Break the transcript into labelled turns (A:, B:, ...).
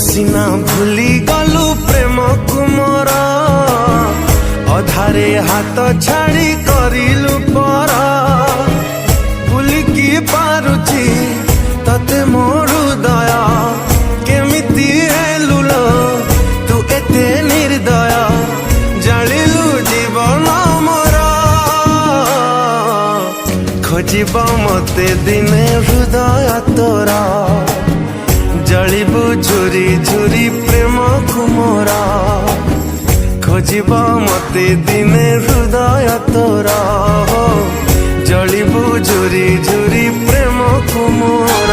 A: सिना भूली गलु प्रेम कुमर अधारे हाथ छाड़ी करिलु पर भूलिकी पारुची तते मोर हृदय केमिति हेलु लो तू एते निर्दय जालिलु जीवन मोर खोजिब मते दिने हृदय तोरा जलिबु झुरी झुरी प्रेम कुमरा खोजिब मते दिने हृदय तोरा जलिबु झुरी झुरी प्रेम कुमरा।